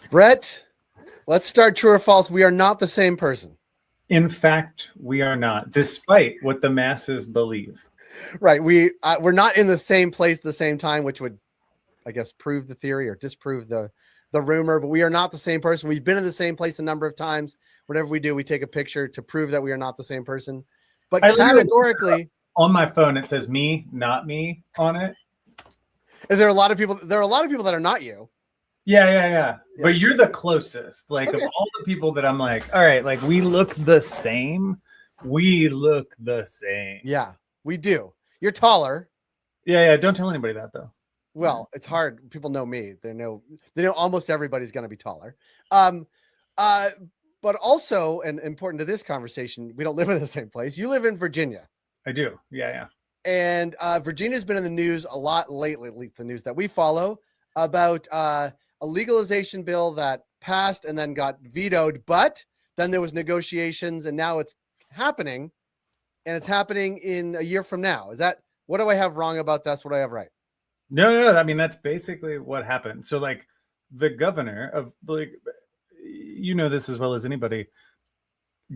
Brett, let's start true or false. We are not the same person. In fact, we are not, despite what the masses believe. Right. We're not in the same place at the same time, which would, I guess, prove the theory or disprove the rumor, but we are not the same person. We've been in the same place a number of times. Whatever we do, we take a picture to prove that we are not the same person. But categorically, on my phone, it says me, not me on it. Is there a lot of people? There are a lot of people that are not you. Yeah. But you're the closest. Like, okay. Of all the people that I'm like, all right, like we look the same. We look the same. Yeah, we do. You're taller. Yeah. Don't tell anybody that though. Well, it's hard. People know me. They know almost everybody's going to be taller. But also, and important to this conversation, we don't live in the same place. You live in Virginia. I do. Yeah. And Virginia's been in the news a lot lately, at least the news that we follow, about a legalization bill that passed and then got vetoed, but then there was negotiations and now it's happening, and it's happening in a year from now. Is that, what do I have wrong about this? What do I have right? No. I mean, that's basically what happened. So like the governor of, like, you know this as well as anybody,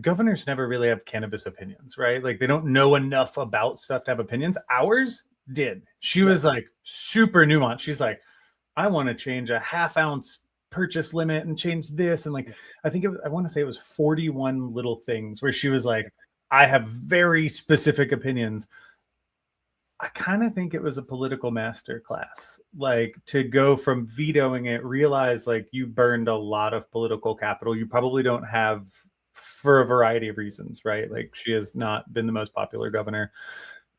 governors never really have cannabis opinions, right? Like they don't know enough about stuff to have opinions. Ours did. She was like super nuanced. She's like, I want to change a half-ounce purchase limit and change this. And like, I want to say it was 41 little things where she was like, I have very specific opinions. I kind of think it was a political masterclass, like to go from vetoing it, realize like you burned a lot of political capital. You probably don't have, for a variety of reasons, right? Like she has not been the most popular governor.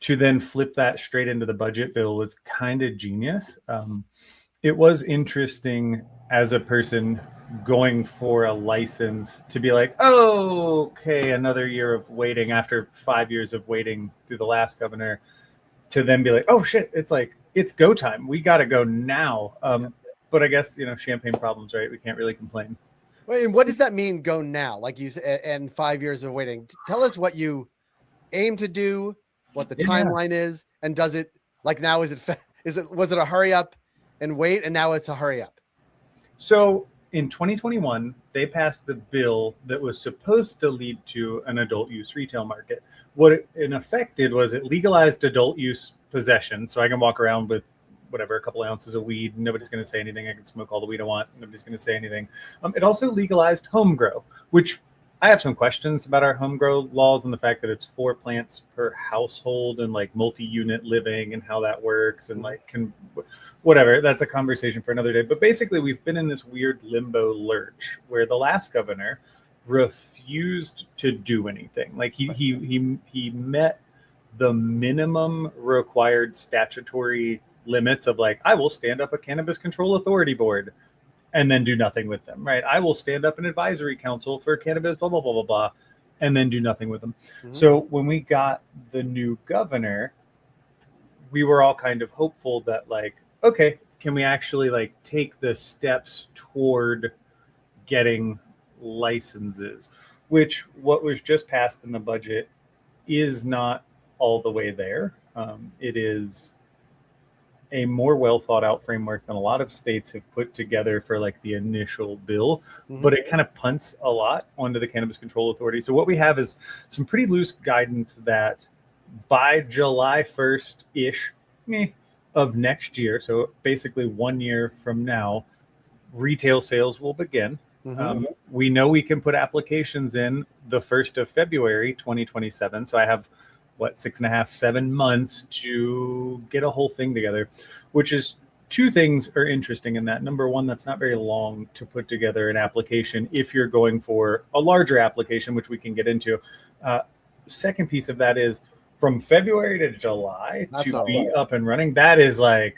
To then flip that straight into the budget bill was kind of genius. It was interesting as a person going for a license to be like, oh, okay, another year of waiting after 5 years of waiting through the last governor, to then be like, oh shit, it's like, it's go time. We got to go now. But I guess, champagne problems, right? We can't really complain. And what does that mean, go now? Like you said, and 5 years of waiting. Tell us what you aim to do, what the timeline is, and does it, like now, was it a hurry up and wait, and now it's a hurry up? So in 2021, they passed the bill that was supposed to lead to an adult use retail market. What it in effect did was it legalized adult use possession. So I can walk around with whatever, a couple ounces of weed. Nobody's going to say anything. I can smoke all the weed I want. Nobody's going to say anything. It also legalized home grow, which I have some questions about our home grow laws and the fact that it's 4 plants per household and like multi-unit living and how that works and like whatever. That's a conversation for another day. But basically, we've been in this weird limbo lurch where the last governor refused to do anything. Like he met the minimum required statutory limits of like, I will stand up a cannabis control authority board and then do nothing with them, right? I will stand up an advisory council for cannabis, blah, blah, blah, blah, blah, and then do nothing with them. Mm-hmm. So when we got the new governor, we were all kind of hopeful that like, okay, can we actually like take the steps toward getting licenses, which what was just passed in the budget is not all the way there. It is a more well thought out framework than a lot of states have put together for like the initial bill, but it kind of punts a lot onto the Cannabis Control Authority. So what we have is some pretty loose guidance that by July 1st-ish of next year, so basically 1 year from now, retail sales will begin. We know we can put applications in the 1st of February, 2027. So I have 6.5-7 months to get a whole thing together, which is 2 things are interesting in that. Number one, that's not very long to put together an application if you're going for a larger application, which we can get into. Second piece of that is from February to July to be up and running. That is like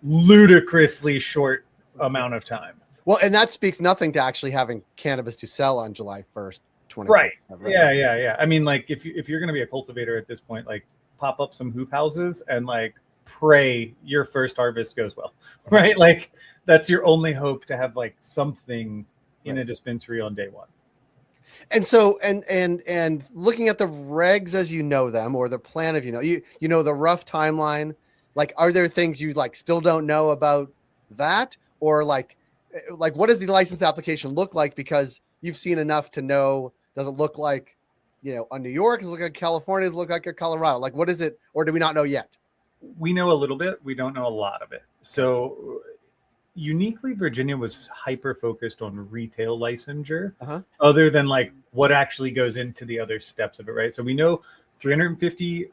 ludicrously short amount of time. Well, and that speaks nothing to actually having cannabis to sell on July 1st. Right. Yeah. I mean, like if you're going to be a cultivator at this point, like pop up some hoop houses and like pray your first harvest goes well, right? Like that's your only hope to have like something in a dispensary on day one. And so, and looking at the regs as you know them, or the plan of, you know, the rough timeline, like, are there things you like still don't know about that? Or like, like, what does the license application look like? Because you've seen enough to know, does it look like, on New York? Does it look like California? Does it look like Colorado? Like, what is it? Or do we not know yet? We know a little bit. We don't know a lot of it. So uniquely, Virginia was hyper focused on retail licensure, other than like what actually goes into the other steps of it, right? So we know 350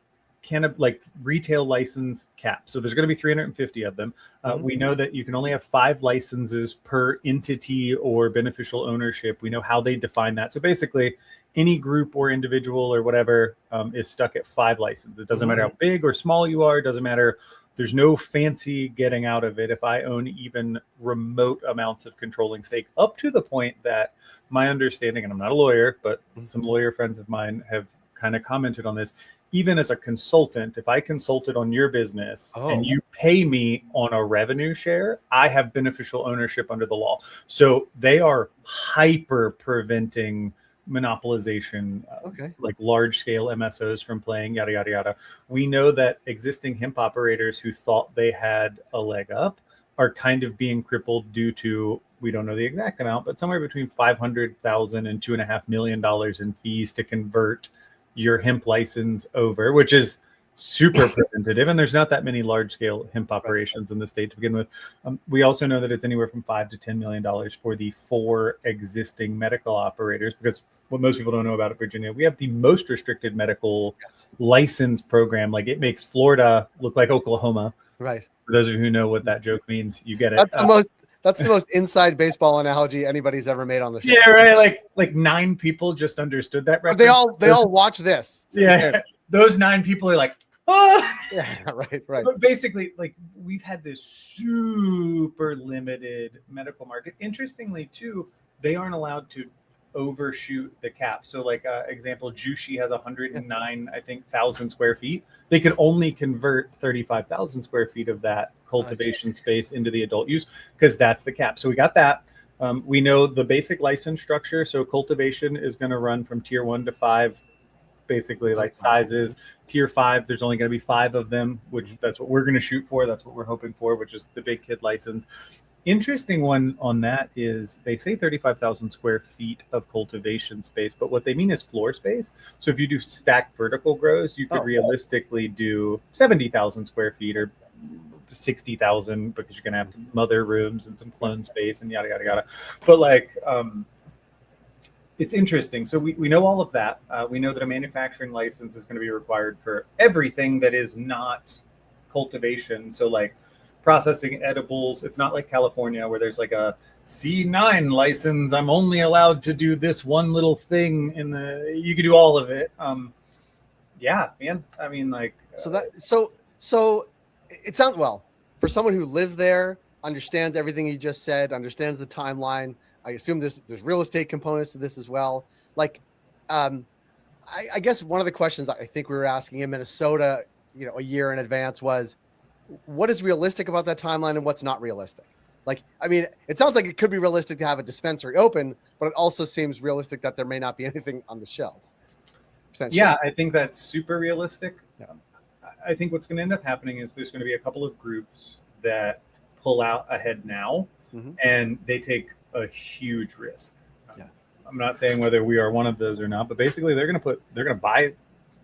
like retail license cap. So there's going to be 350 of them. We know that you can only have 5 licenses per entity or beneficial ownership. We know how they define that. So basically, any group or individual or whatever is stuck at 5 licenses. It doesn't matter how big or small you are. It doesn't matter. There's no fancy getting out of it. If I own even remote amounts of controlling stake, up to the point that my understanding, and I'm not a lawyer, but some lawyer friends of mine have kind of commented on this, even as a consultant, if I consulted on your business and you pay me on a revenue share, I have beneficial ownership under the law. So they are hyper preventing monopolization, like large scale MSOs from playing, yada, yada, yada. We know that existing hemp operators who thought they had a leg up are kind of being crippled due to, we don't know the exact amount, but somewhere between $500,000 and $2.5 million in fees to convert your hemp license over, which is super preventative. And there's not that many large scale hemp operations in the state to begin with. We also know that it's anywhere from $5 to $10 million for the 4 existing medical operators, because what most people don't know about Virginia, we have the most restricted medical license program. Like, it makes Florida look like Oklahoma. Right. For those of you who know what that joke means, you get it. That's the most inside baseball analogy anybody's ever made on the show. Yeah, right. Like 9 people just understood that reference. They all watch this. So yeah, those 9 people are like, oh. Yeah, right. But basically, like, we've had this super limited medical market. Interestingly, too, they aren't allowed to overshoot the cap. So, like, example, Jushi has 109, I think, 1,000 square feet. They could only convert 35,000 square feet of that cultivation space into the adult use, because that's the cap. So we got that. We know the basic license structure. So cultivation is going to run from tier 1 to 5, basically, like sizes. Tier 5, there's only going to be 5 of them, which that's what we're going to shoot for. That's what we're hoping for, which is the big kid license. Interesting one on that is they say 35,000 square feet of cultivation space, but what they mean is floor space. So if you do stacked vertical grows, you could realistically do 70,000 square feet or 60,000, because you're going to have mother rooms and some clone space and yada, yada, yada. But like, it's interesting. So we know all of that. We know that a manufacturing license is going to be required for everything that is not cultivation. So like processing edibles, it's not like California where there's like a C9 license. I'm only allowed to do this one little thing you could do all of it. Yeah, man. I mean, like, so it sounds, well, for someone who lives there, understands everything you just said, understands the timeline. I assume there's real estate components to this as well. Like, I guess one of the questions I think we were asking in Minnesota, a year in advance was, what is realistic about that timeline and what's not realistic? Like, I mean, it sounds like it could be realistic to have a dispensary open, but it also seems realistic that there may not be anything on the shelves. Yeah, I think that's super realistic. Yeah. I think what's going to end up happening is there's going to be a couple of groups that pull out ahead now, and they take a huge risk. I'm not saying whether we are one of those or not, but basically they're going to buy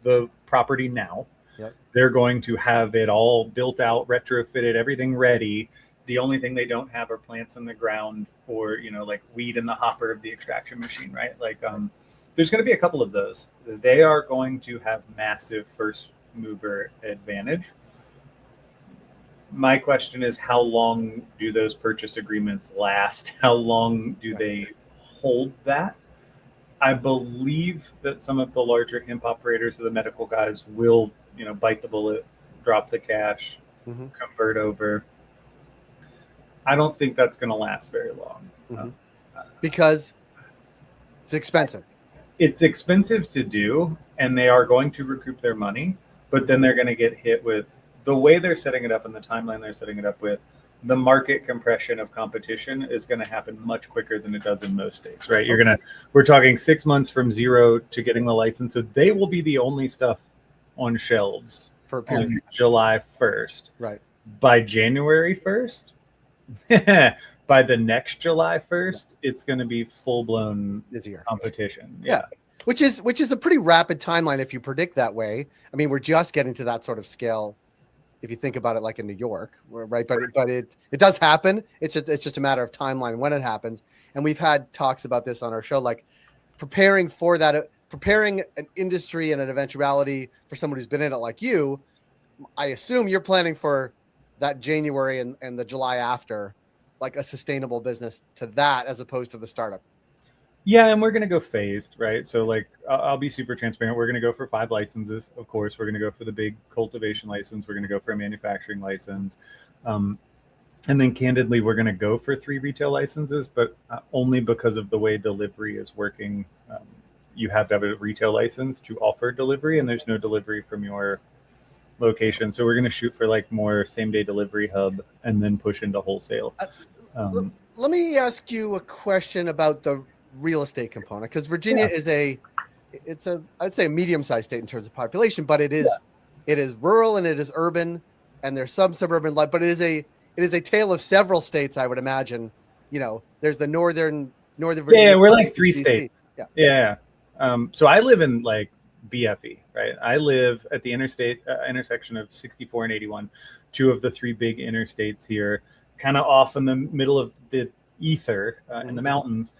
the property now. Yep. They're going to have it all built out, retrofitted, everything ready. The only thing they don't have are plants in the ground or, like weed in the hopper of the extraction machine, right? Like, there's going to be a couple of those. They are going to have massive first mover advantage. My question is, how long do those purchase agreements last? How long do they hold that? I believe that some of the larger hemp operators or the medical guys will, bite the bullet, drop the cash, convert over. I don't think that's going to last very long. Because it's expensive. It's expensive to do, and they are going to recoup their money, but then they're going to get hit with the way they're setting it up and the timeline they're setting it up with. The market compression of competition is going to happen much quicker than it does in most states, right? We're talking 6 months from zero to getting the license. So they will be the only stuff on shelves for a period. On July 1st. Right. By January 1st, by the next July 1st, it's going to be full-blown busier competition. Yeah. Which is a pretty rapid timeline if you predict that way. I mean, we're just getting to that sort of scale if you think about it, like in New York, right? But it does happen. It's just a matter of timeline when it happens. And we've had talks about this on our show, like preparing for that, preparing an industry and an eventuality for someone who's been in it like you. I assume you're planning for that January and the July after, like a sustainable business to that, as opposed to the startup. Yeah, and we're going to go phased, right? So, like, I'll be super transparent. We're going to go for 5 licenses, of course. We're going to go for the big cultivation license. We're going to go for a manufacturing license. And then, candidly, we're going to go for 3 retail licenses, but only because of the way delivery is working. You have to have a retail license to offer delivery, and there's no delivery from your location. So we're going to shoot for, like, more same-day delivery hub and then push into wholesale. Let me ask you a question about the real estate component, because Virginia is I'd say a medium-sized state in terms of population, but it is rural and it is urban, and there's some suburban life, but it is a tale of several states, I would imagine. You know, there's the northern Virginia. Yeah, we're like 3 states. Yeah. So I live in like BFE, right? I live at the intersection of 64 and 81, 2 of the 3 big interstates here, kind of off in the middle of the ether in the mountains.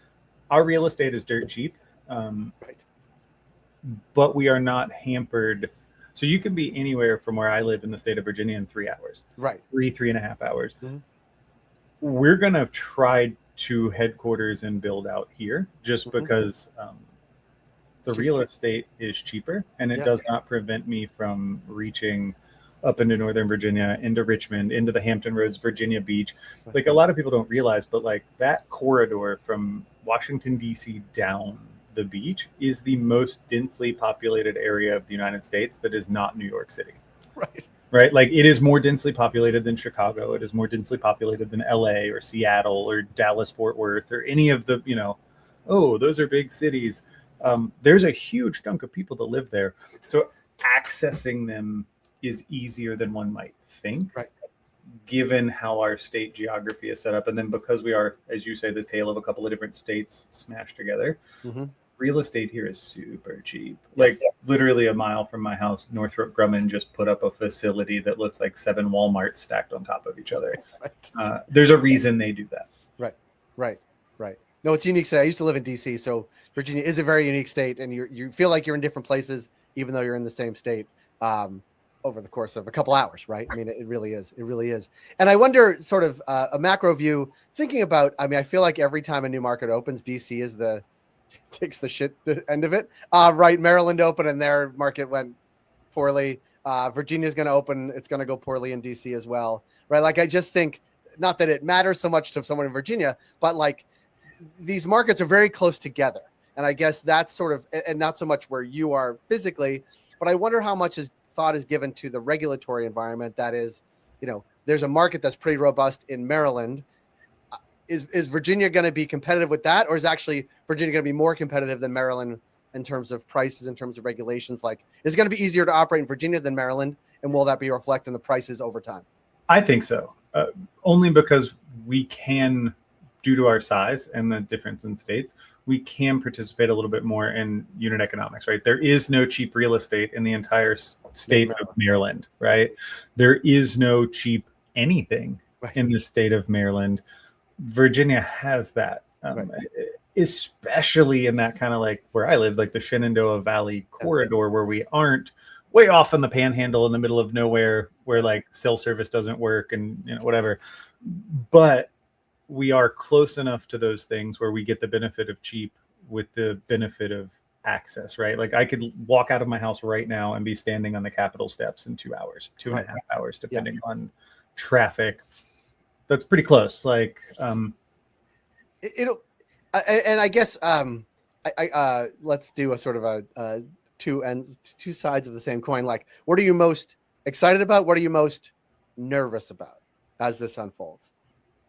Our real estate is dirt cheap, Right. but we are not hampered. So you can be anywhere from where I live in the state of Virginia in 3 hours. Right. 3.5 hours. Mm-hmm. We're going to try to headquarters and build out here just because the real estate is cheaper, and it does not prevent me from reaching up into Northern Virginia, into Richmond, into the Hampton Roads, Virginia Beach. Like, a lot of people don't realize, but like that corridor from Washington, D.C. down the beach is the most densely populated area of the United States that is not New York City. Right? Like, it is more densely populated than Chicago. It is more densely populated than LA or Seattle or Dallas, Fort Worth, or any of the, those are big cities. There's a huge chunk of people that live there. So accessing them is easier than one might think, given how our state geography is set up. And then because we are, as you say, the tale of a couple of different states smashed together, real estate here is super cheap. Like, literally a mile from my house, Northrop Grumman just put up a facility that looks like 7 Walmarts stacked on top of each other. There's a reason they do that. Right. No, it's a unique state. I used to live in DC, so Virginia is a very unique state, and you feel like you're in different places, even though you're in the same state, over the course of a couple hours, right? I mean, it really is. It really is. And I wonder, sort of a macro view, thinking about, I mean, I feel like every time a new market opens, DC is takes the end of it. Right. Maryland opened and their market went poorly. Virginia's going to open. It's going to go poorly in DC as well. Right. Like, I just think, not that it matters so much to someone in Virginia, but like, these markets are very close together. And I guess that's sort of, and not so much where you are physically, but I wonder how much thought is given to the regulatory environment. That is, there's a market that's pretty robust in Maryland. Is Virginia going to be competitive with that? Or is actually Virginia going to be more competitive than Maryland in terms of prices, in terms of regulations? Like, is it going to be easier to operate in Virginia than Maryland? And will that be reflected in the prices over time? I think so. Only because we can, due to our size and the difference in states, we can participate a little bit more in unit economics, right? There is no cheap real estate in the entire state of Maryland, right? There is no cheap anything in the state of Maryland. Virginia has that, especially in that kind of, like, where I live, like the Shenandoah Valley corridor, where we aren't way off in the panhandle in the middle of nowhere, where like cell service doesn't work and whatever. But we are close enough to those things where we get the benefit of cheap with the benefit of access, right? Like, I could walk out of my house right now and be standing on the Capitol steps in 2 hours, 2.5 hours, depending on traffic. That's pretty close. Like, and I guess, let's do a sort of a two sides of the same coin. Like, what are you most excited about? What are you most nervous about as this unfolds?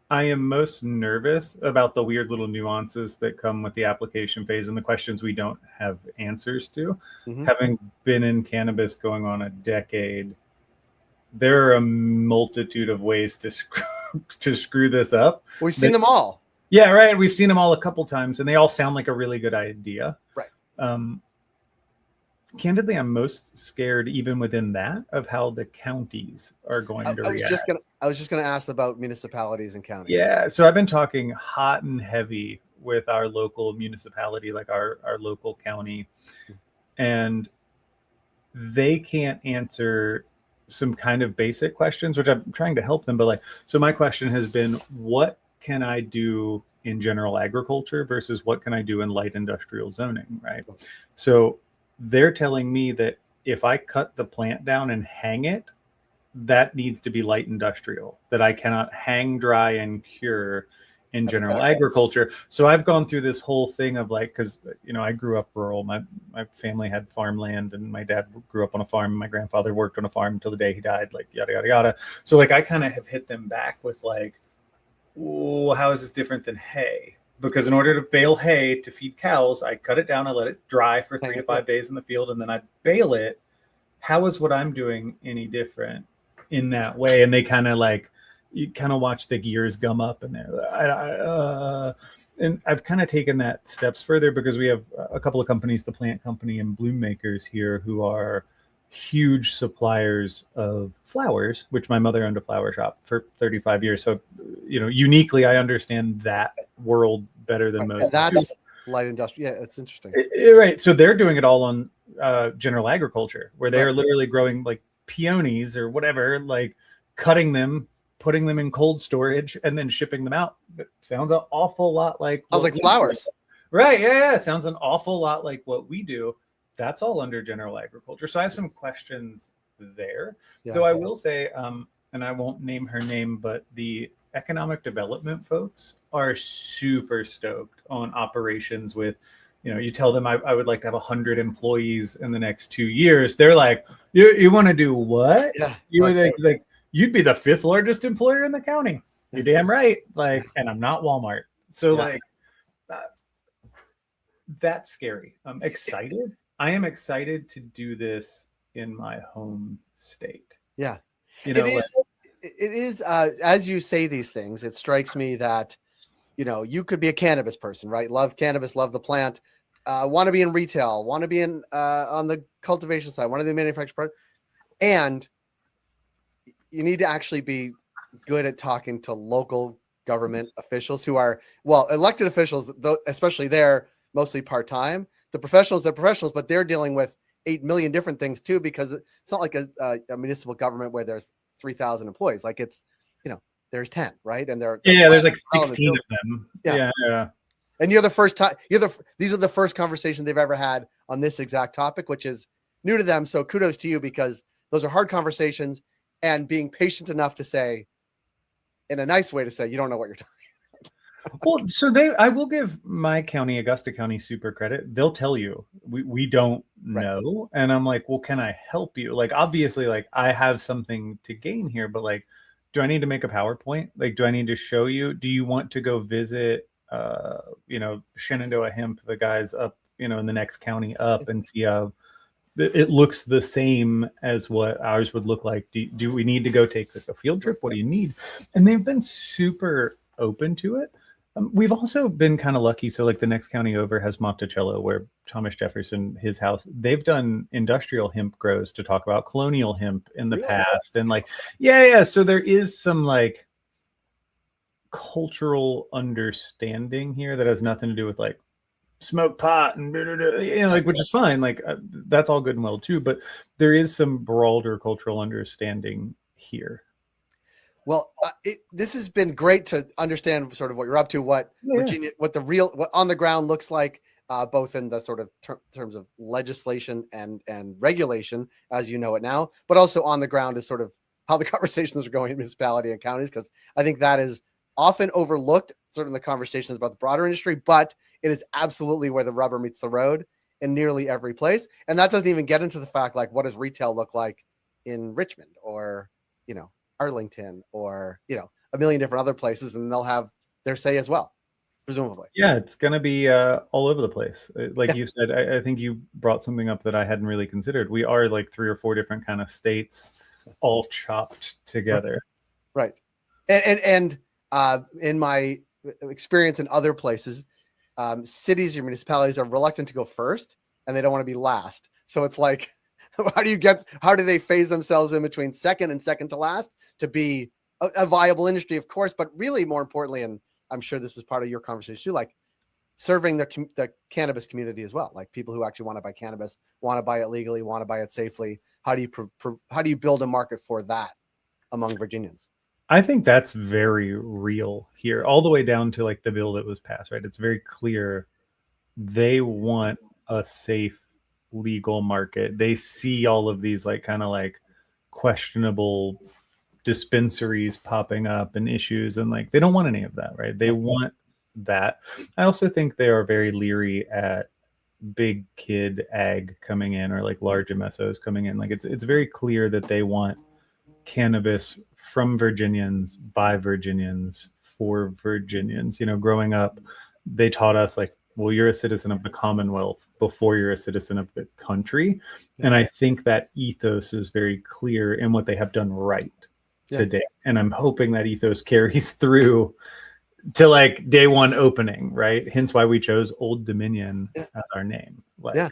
I am most nervous about the weird little nuances that come with the application phase and the questions we don't have answers to. Having been in cannabis going on a decade, there are a multitude of ways to screw to screw this up. We've seen them all. Yeah, right. We've seen them all a couple times, and they all sound like a really good idea. Right. Candidly, I'm most scared, even within that, of how the counties are going to react. I was just gonna ask about municipalities and counties. Yeah, so I've been talking hot and heavy with our local municipality, like our local county, and they can't answer some kind of basic questions, which I'm trying to help them. But so my question has been, what can I do in general agriculture versus what can I do in light industrial zoning, right? So they're telling me that if I cut the plant down and hang it, that needs to be light industrial, that I cannot hang, dry, and cure in general agriculture. So I've gone through this whole thing of because I grew up rural. My family had farmland, and my dad grew up on a farm. My grandfather worked on a farm until the day he died, yada yada yada. So I kind of have hit them back with oh, how is this different than hay? Because in order to bale hay to feed cows, I cut it down, I let it dry for 3 to 5 days in the field, and then I bale it. How is what I'm doing any different in that way? And they kind of you kind of watch the gears gum up, and they're and I've kind of taken that steps further because we have a couple of companies, the Plant Company and Bloom Makers here, who are huge suppliers of flowers, which my mother owned a flower shop for 35 years. So, uniquely, I understand that world better than most. And that's light industry. Yeah, it's interesting. Right. So they're doing it all on general agriculture, where they are literally growing peonies or whatever, cutting them, putting them in cold storage, and then shipping them out. It sounds an awful lot like flowers. Right. Yeah. Sounds an awful lot like what we do. That's all under general agriculture. So I have some questions there. Though I will say, and I won't name her name, but the economic development folks are super stoked on operations with, you tell them I would like to have 100 employees in the next 2 years. They're like, you want to do what? Yeah. You'd be the 5th largest employer in the county. You're damn right. And I'm not Walmart. So that's scary. I'm excited. I am excited to do this in my home state. Yeah. It is as you say these things, it strikes me that, you could be a cannabis person, right? Love cannabis, love the plant, want to be in retail, want to be in on the cultivation side, want to be manufactured part, and you need to actually be good at talking to local government officials who are, elected officials, though, especially they're mostly part-time. The professionals, they're professionals, but they're dealing with 8 million different things too, because it's not like a municipal government where there's 3,000 employees. It's, there's 10, right? And there's 16 of them. Yeah. And you're the first time. These are the first conversations they've ever had on this exact topic, which is new to them. So kudos to you, because those are hard conversations, and being patient enough to say, in a nice way, to say you don't know what you're talking. Well, so I will give my county, Augusta County, super credit. They'll tell you we don't know. And I'm like, well, can I help you? Obviously, I have something to gain here, but do I need to make a PowerPoint? Do I need to show you? Do you want to go visit, Shenandoah Hemp, the guys up, in the next county up, and see how it looks the same as what ours would look like? Do we need to go take a field trip? What do you need? And they've been super open to it. We've also been kind of lucky. So the next county over has Monticello, where Thomas Jefferson, his house, they've done industrial hemp grows to talk about colonial hemp in the past. And so there is some cultural understanding here that has nothing to do with smoke pot and which is fine. That's all good and well too, but there is some broader cultural understanding here. Well, this has been great to understand sort of what you're up to, what Virginia, what on the ground looks like, both in the sort of terms of legislation and regulation, as you know it now, but also on the ground is sort of how the conversations are going in municipality and counties, because I think that is often overlooked sort of in the conversations about the broader industry, but it is absolutely where the rubber meets the road in nearly every place. And that doesn't even get into the fact, what does retail look like in Richmond or, Arlington or, a million different other places, and they'll have their say as well, presumably. Yeah, it's going to be all over the place. You said, I think you brought something up that I hadn't really considered. We are 3 or 4 different kind of states all chopped together. Right. And in my experience in other places, cities or municipalities are reluctant to go first, and they don't want to be last. So it's like, how do they phase themselves in between second and second to last to be a viable industry, of course, but really more importantly, and I'm sure this is part of your conversation too, like serving the cannabis community as well, like people who actually want to buy cannabis, want to buy it legally, want to buy it safely. How do you build a market for that among Virginians? I think that's very real here, all the way down to like the bill that was passed, right? It's very clear they want a safe, legal market. They see all of these like kind of like questionable dispensaries popping up and issues, and like they don't want any of that, right? They want that. I also think they are very leery at big kid ag coming in, or like large MSOs coming in. Like it's very clear that they want cannabis from Virginians, by Virginians, for Virginians. You know, growing up, they taught us like, well, you're a citizen of the Commonwealth before you're a citizen of the country. And I think that ethos is very clear in what they have done right today. And I'm hoping that ethos carries through to like day one opening, right? Hence why we chose Old Dominion as our name. Like,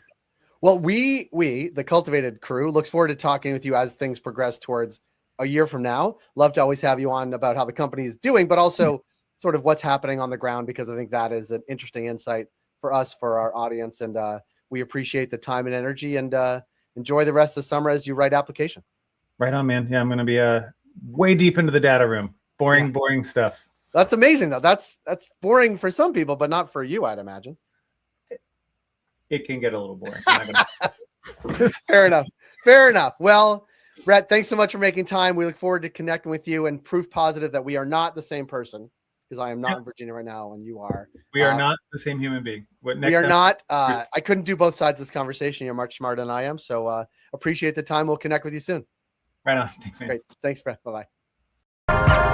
well, we, the Cultivated crew, looks forward to talking with you as things progress towards a year from now. Love to always have you on about how the company is doing, but also sort of what's happening on the ground, because I think that is an interesting insight for us, for our audience. And we appreciate the time and energy, and enjoy the rest of the summer as you write application. Right on, man. Yeah, I'm going to be way deep into the data room. Boring stuff. That's amazing, though. That's boring for some people, but not for you, I'd imagine. It can get a little boring. Fair enough. Well, Brett, thanks so much for making time. We look forward to connecting with you, and proof positive that we are not the same person, because I am not in Virginia right now and you are. We are not the same human being. We are not. I couldn't do both sides of this conversation. You're much smarter than I am. So appreciate the time. We'll connect with you soon. Right on. Thanks, man. Great. Thanks, Brett. Bye-bye.